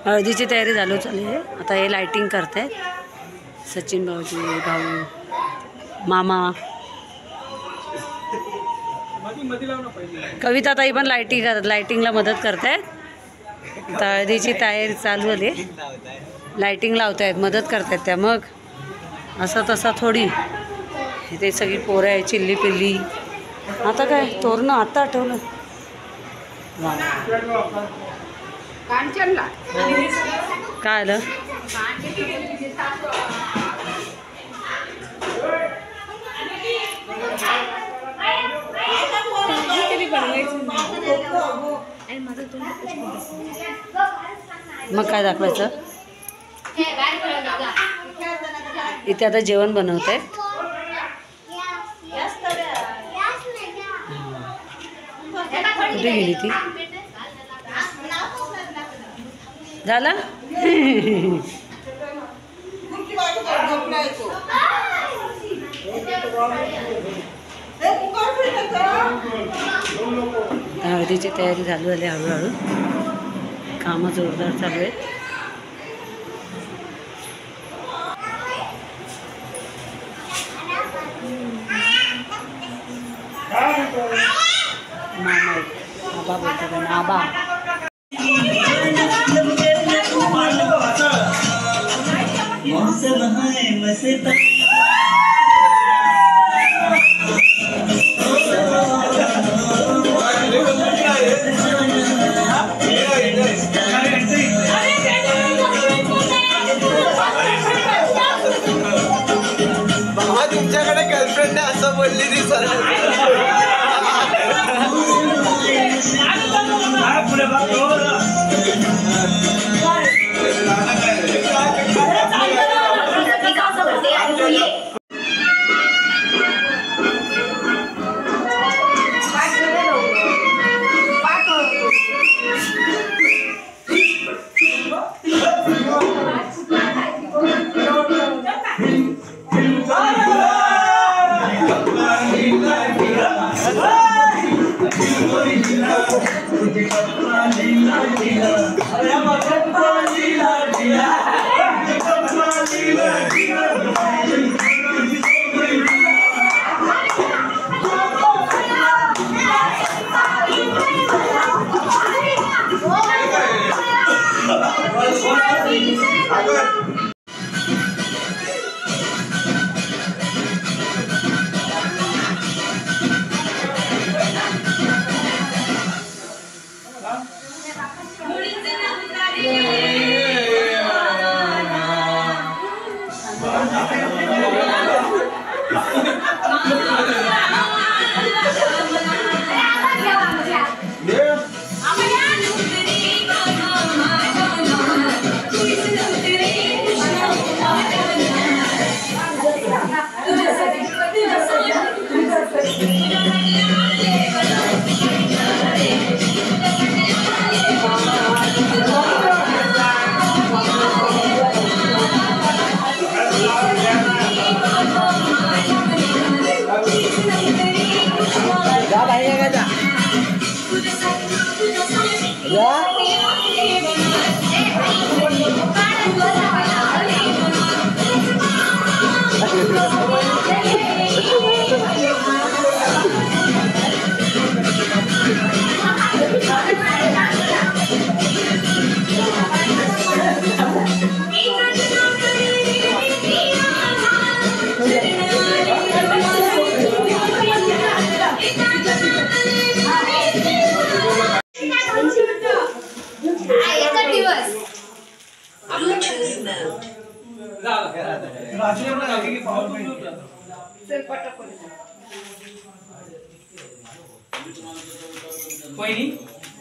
हळदीची तयारी चालू आहे. आता हे लाइटिंग करतायत. सचिन भाऊजी, भाऊ, मामा, कविता ताई पण लाइटिंगला मदत करतायत. हळदीची तयारी चालू झाली. लाइटिंग लावतायत, मदत करतायत त्या. मग असं तसा थोडी इथे सगळी पोरं आहे, चिल्ली पिल्ली. आता काय तोरणं आता आठवलं. काय आलं? मग काय दाखवायचं? इथे आता जेवण बनवत आहेत. कुठे गेली ती? झालं? हळदीची तयारी चालू झाली. हळूहळू कामं जोरदार चालू आहेत. मामा आबा बोलतात ना, आबा. तुमच्याकडे गर्लफ्रेंड आहे असं बोलली ती सरळ.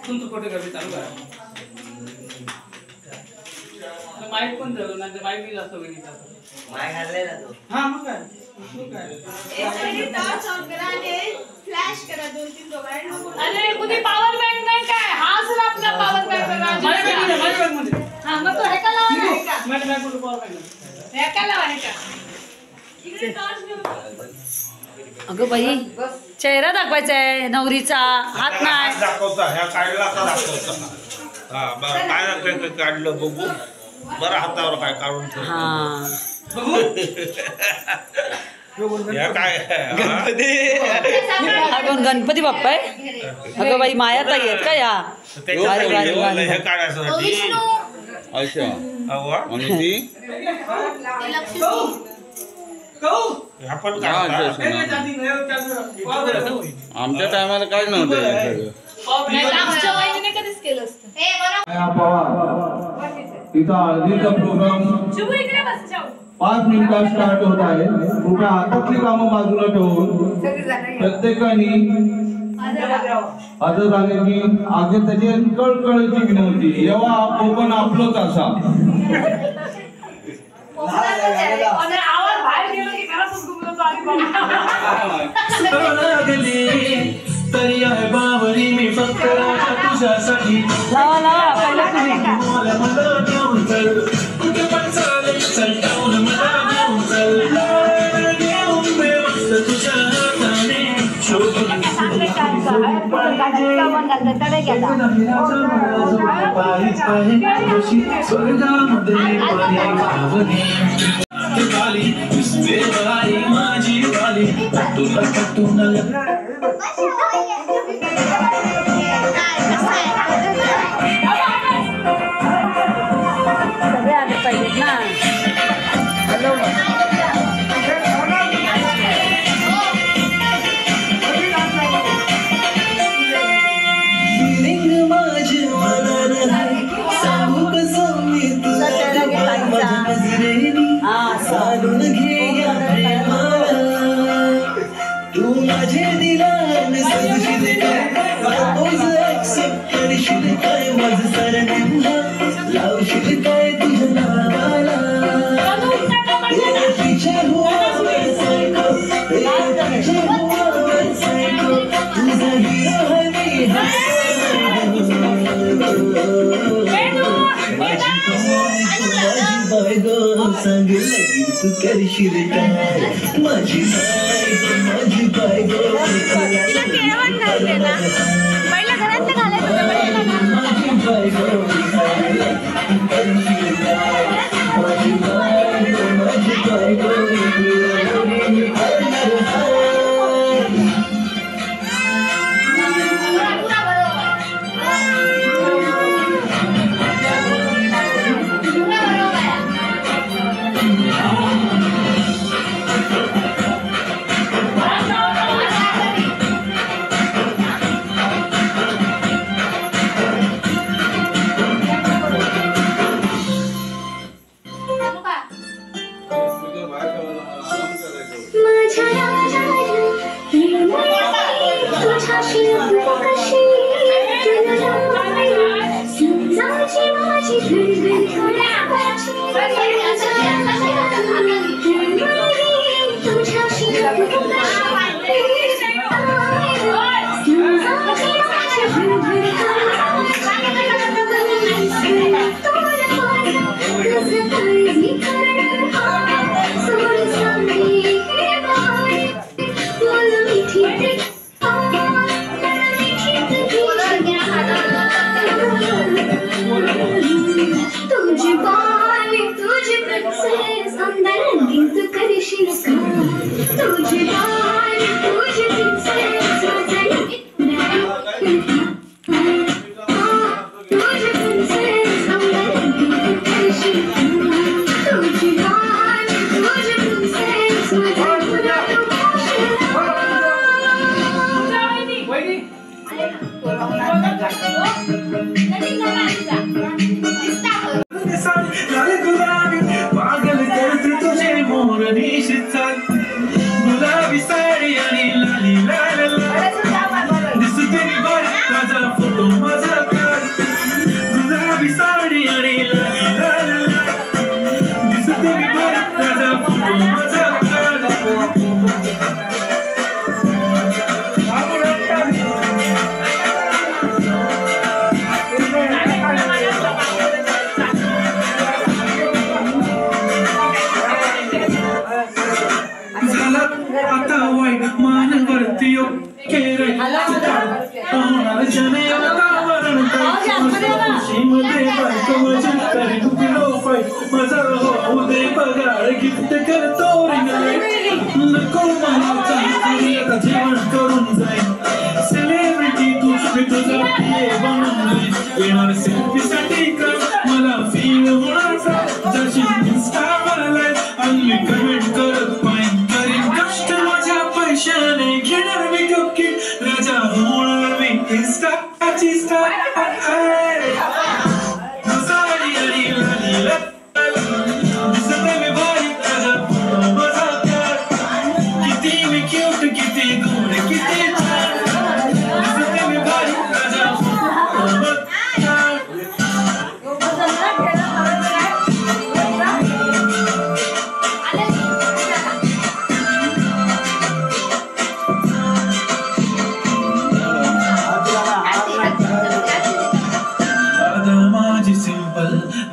तुमचं फोटोग्राफी चालू करा. माईक पण झालो ना, माईक बी जास्त वहिनी माईक घाललेला तो. हा मग काय फ्लॅश करा 2-3 दोघांना. अरे कुठे पॉवर बँक नाही काय? हा सर आपला पॉवर बँक. माझ्या बँक मध्ये. हा मग तो हेका लावा ना. माझ्या बँक मध्ये पॉवर बँक हेका लावा. हेका इकडे टॉर्च घेऊन. अगं बाई, चेहरा दाखवायचा आहे नवरीचा, हात नाही दाखवता. ह्या साईडला दाखवता. काय काढलं बघू बरं हातावर काय काढून ठेवलं. काय हा कोण गणपती बाप्पा आहे. अगं बाई माया ताई आहेत का या. हे काढायसाठी अच्छा आणि ती आपण आमच्या टायमाला काय नव्हतं. आमच्या वहिनीने कधीच केलं असतं. तिचा हळदीचा प्रोग्राम शिवू इकडे बस जाऊ. 5 मिनिटात स्टार्ट होत आहे. कृपया हातातली कामं बाजूला ठेवून प्रत्येकाने हजर राहण्याची आगे त्याची कळकळीची विनंती. जेव्हा कोकण आपलंच असा आवाज बाहेर गेलो की घरातच घुमलो आम्ही. तरी आहे बावरी मी फक्त तुझ्यासाठी लावा लावा पहिलं तुम्ही. मला घेऊन चल कुठे पण चालेल चल टाऊन मला घेऊन चल घेऊन बेवस्त तुझ्या हाताने स्वर्गामध्ये माझी वाली तुला पटून सगळे आले पाहिजेत ना. हॅलो साधून घे तू माझे दिलान सजशील काय ऍक्सेप्ट करशील काय माझं सरनेम लावशील काय तुझ्या नावाला पीछे हुआ सायको पीछे हुआ सायको तुझा हिरो है मी सांग लगीन तू करशील काय माझी बायको तिला केळवण घालते ना. पहिला घरातलं घालायचं. पागल करते तुझे मोर निशित गुलाबी करेन पिलो फाईट माझा होऊ दे पगार गिफ्ट करतो नको मला चालते आता जेवण करून जाईन सेलिब्रिटी मी तुझा पिये बनून जाईन येणार सेल्फीसाठी कर मला फील होणार जशी इंस्टावर लाईफ आणि मी कमेंट करत पाहिन करीन कष्ट माझ्या पैशाने घेणार मी कपकिट राजा होणार मी इंस्टाची स्टार साडी आणि लालीला दिसते मी भारी राजा माझा प्यार किती मी क्यूट किती गोड किती छान दिसते मी भारी राजा माझा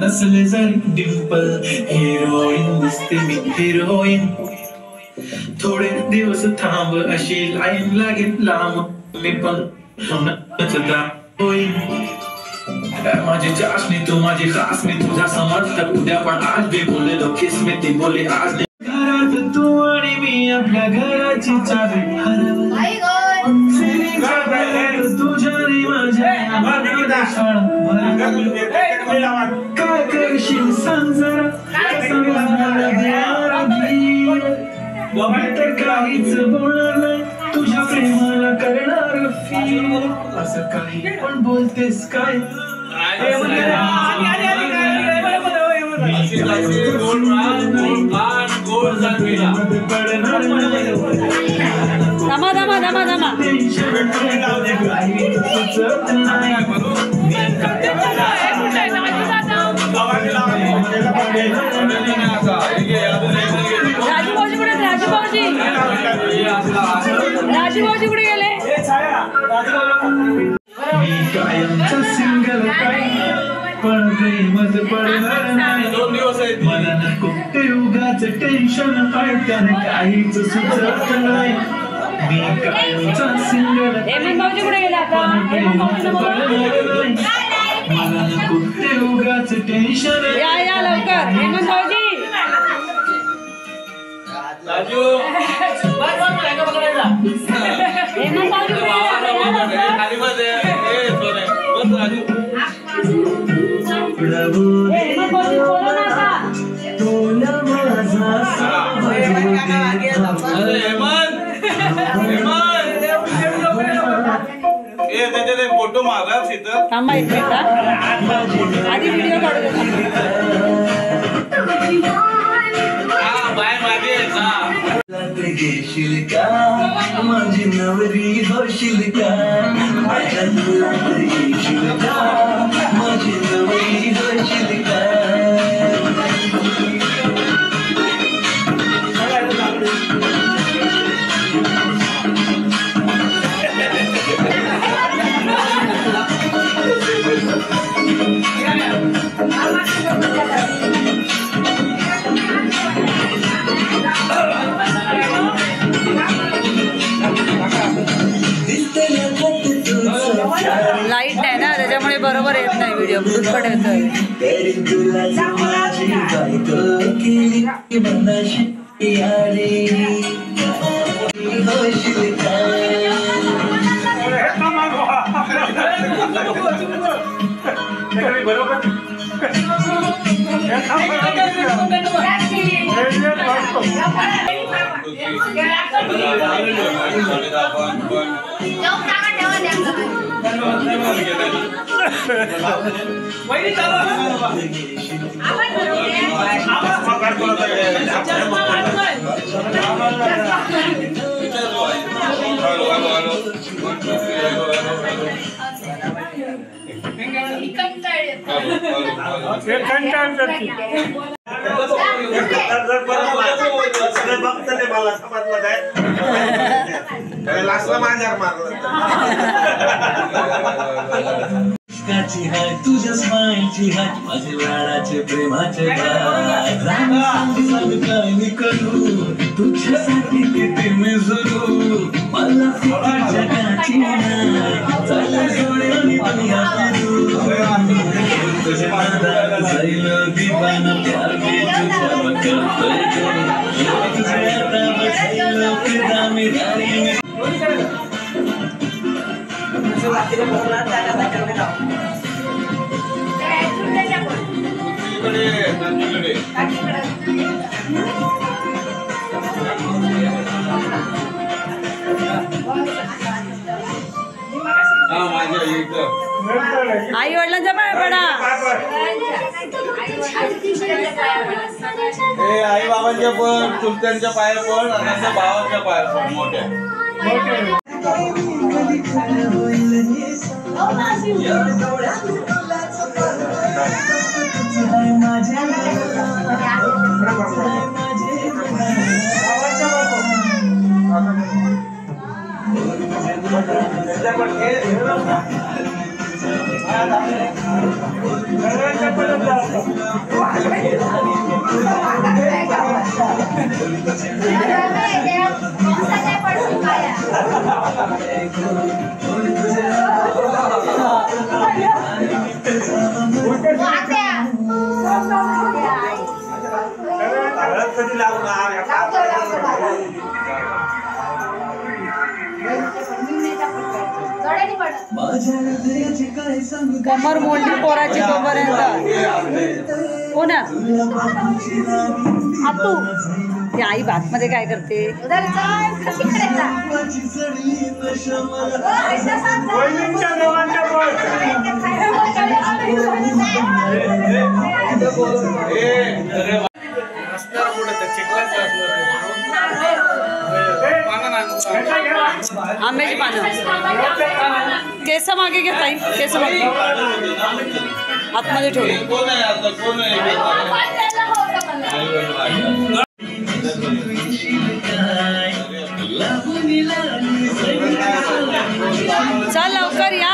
नसले जरी डिंपल हिरोईन दिसते मी हिरोईन थोडे दिवस थांब अशी लाईन लागेल लांब मी पण होईन माझी चाचणी तू माझी खास मी तुझा समर्थक उद्या पण आज बी बोललेलो किस मी ती बोली आज घरात तू आणि मी आपल्या घराची चावी तुझ्याने माझ्या काय करशील सांग जरा तर काहीच बोलणार नाही तुझ्या प्रेमाला करणार फील असं काही पण बोलतेस काय दमा दमा दमा दमा राजूभाऊजी कुठे राजूभाऊजी कुठे गेले मी कायमचा सिंगल पण प्रेमच पडणार नाही मला नको ते उगाच टेन्शन त्याने काहीच सुचत नाही मी कायमचा सिंगल हेमंतभाऊजी कुठे गेले आता मला नको ते उगाच टेन्शन या लवकर हेमंतभाऊजी राजू हेमंतभाऊजी खाली बस राजू हेमंतभाऊजी बोला ना आता अरे हेमंत त्याच्यात फोटो मागा तिथं थांबा एक मिनिट आधी व्हिडिओ काढू बाय माझे घेशील का माझी नवरी होशील का माझ्या घेशील का माझी नवरी होशील का लाईट नाही ना त्याच्यामुळे बरोबर येत नाही व्हिडिओ दुधपट येतोय लास्टला माझ्यावर मारलं इश्काची हाय तुझ्या स्माईलची हाय माझे लाडाचे प्रेमाचे सांग काय मी करू तुझ्यासाठी किती मी जगू मला फिकर जगाची नाही चला जोड्याने दुनिया फिरू तुझ्या नादात जाईल दिवाना प्यार में तुझ्या करतोय तुझ्या आता बसाईल फिदा मी राणी में आई वडिलांच्या पाया पडा. आई बाबांच्या पण चुलत्यांच्या पाया पण आणि भावाच्या पाया पण मोठ्या कमर मोठी पोराची तोपर्यंत कोणा आतू ती आई भातमध्ये काय करते. आंब्याची पानं केस मागे घे ताई केस मागे आतमध्ये ठेवले. चल लवकर या.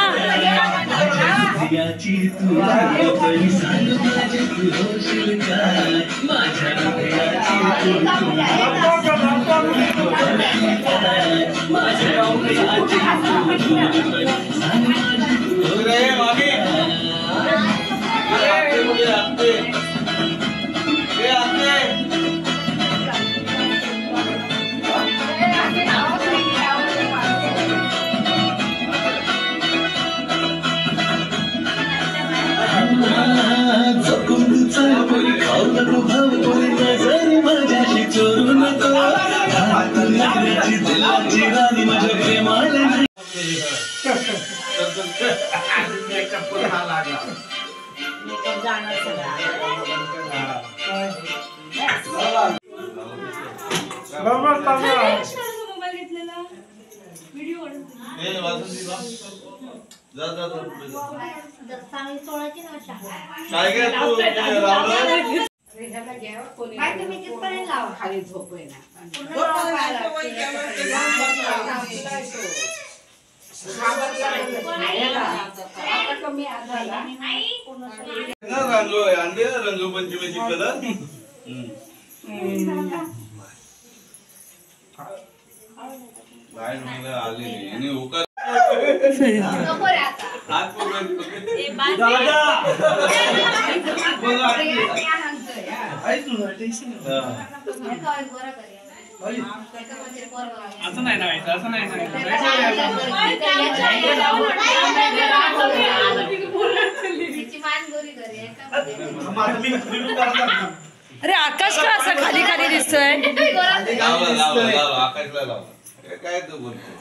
रंगपंचमीची कलर आली आणि उकर असं नाही नाही असं नाही अरे आकाश का असा खाली खाली दिसतोय. आकाशला लाव काय तू बोलतो.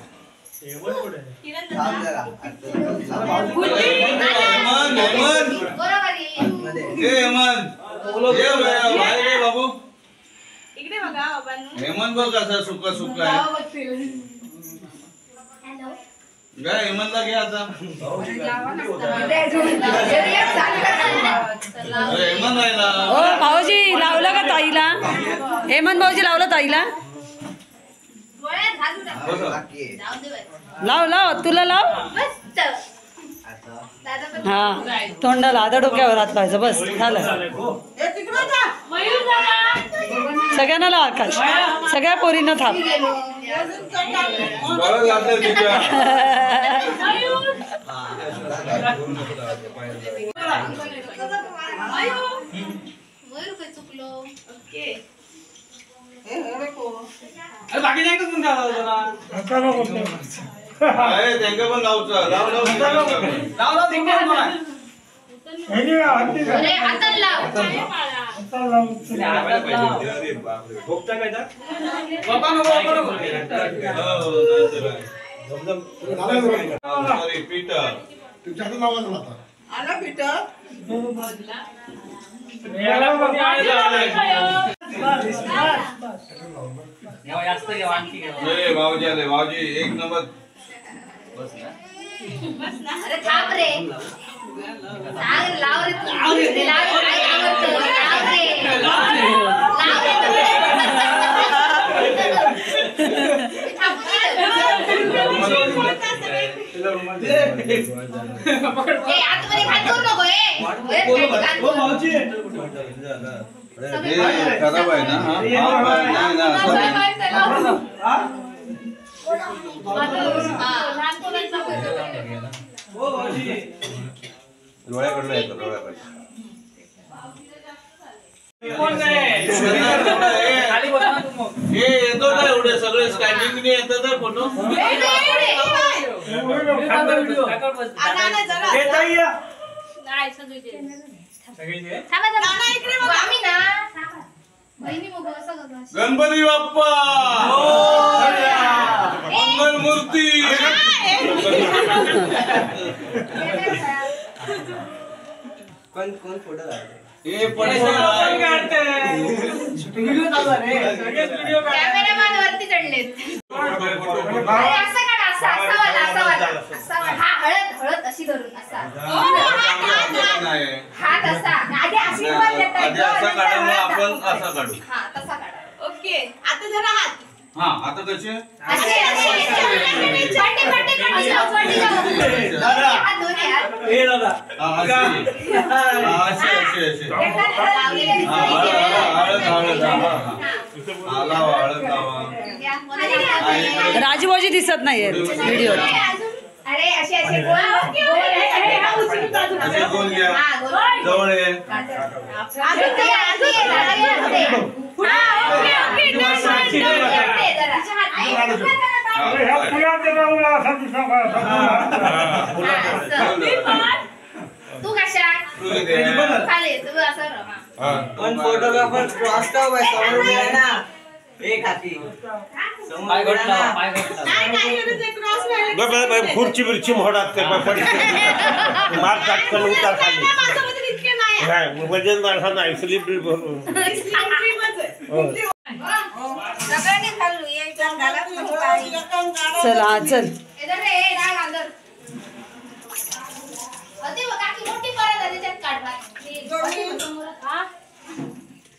बाबू हेमंत बघ कसा सुका सुका आहे. हेमंतला घे आता. हेमंत राहिला. हो भाऊजी लावलं का ताईला. हेमंत भाऊजी लावलं ताईला. लाव लाव तुला लाव. हा तोंडाला आता डोक्यावर हात लावायचं बस झालं. मयूर झाला. सगळ्यांना लाव आकाश, सगळ्या पोरींना थांब. बरं लागलं तुझ्या. मयूर. आहे, त्यांना पण लावचं. भाऊजी आले, भाऊजी एक नंबर. अरे थांब रे. सांग लाव रे तू. लाव काय आवडतं. लाव रे. आतमध्ये खात करू नको खराब आहे ना. डोळ्याकडलं येतो डोळ्याकडे. हे येतो ना एवढे सगळे स्टँडिंग येतात ना फोटो. गणपती बाप्पा मंगल मूर्ती. कोण फोटो हे पण कॅमेरामॅन वरती चढलेत. अरे असं काढ. असा हळद अशी धरून असा हात असा आधी आशीर्वाद देतात. आधी असा काढा मग आपण असा काढू. हा तसा काढा. ओके आता जरा हात हा आता कसे असे हात दोन्ही हात राजूभाऊजी दिसत नाहीये व्हिडिओ. अरे असे असे गोल घ्या जवळ ये. तू कशा खाली तू असं पण फोटोग्राफर क्रॉस का हुआ समोर उभे आहे ना. एक हाती पाय घोटला पाय घोटला. खुर्ची बिर्ची मोडात ते मार टाकन उतार खाली नाही वजन माणसा नाही स्लिप भरून. चल हा चल.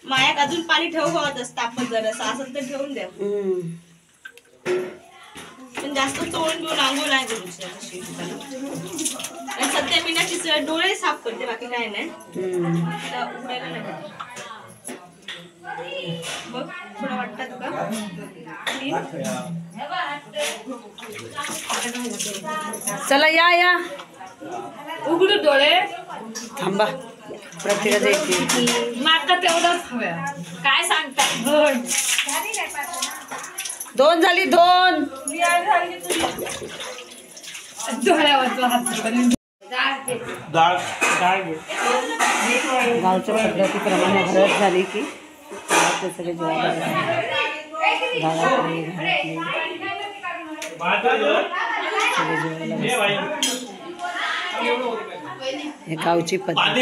मायात अजून पाणी ठेवू हवत असतं आपण जरासं असं तर ठेवून द्या. पण जास्त चोळून घेऊन आंघोळ नाही करू सध्या मी ना डोळे साफ करते बाकी काय नाही. उडायला नाही बघ थोडं वाटतं तुका. चला या उघडू डोळे. थांबा प्रत्येकाचं एक माका तेवढंच हव्या. काय सांगता. दोन झाली दोन. डोळ्यावरचा हात डाळ डाळ गावच्या पद्धतीप्रमाणे हळद झाली की ते सगळे जेवायला हे गावची पद्धत.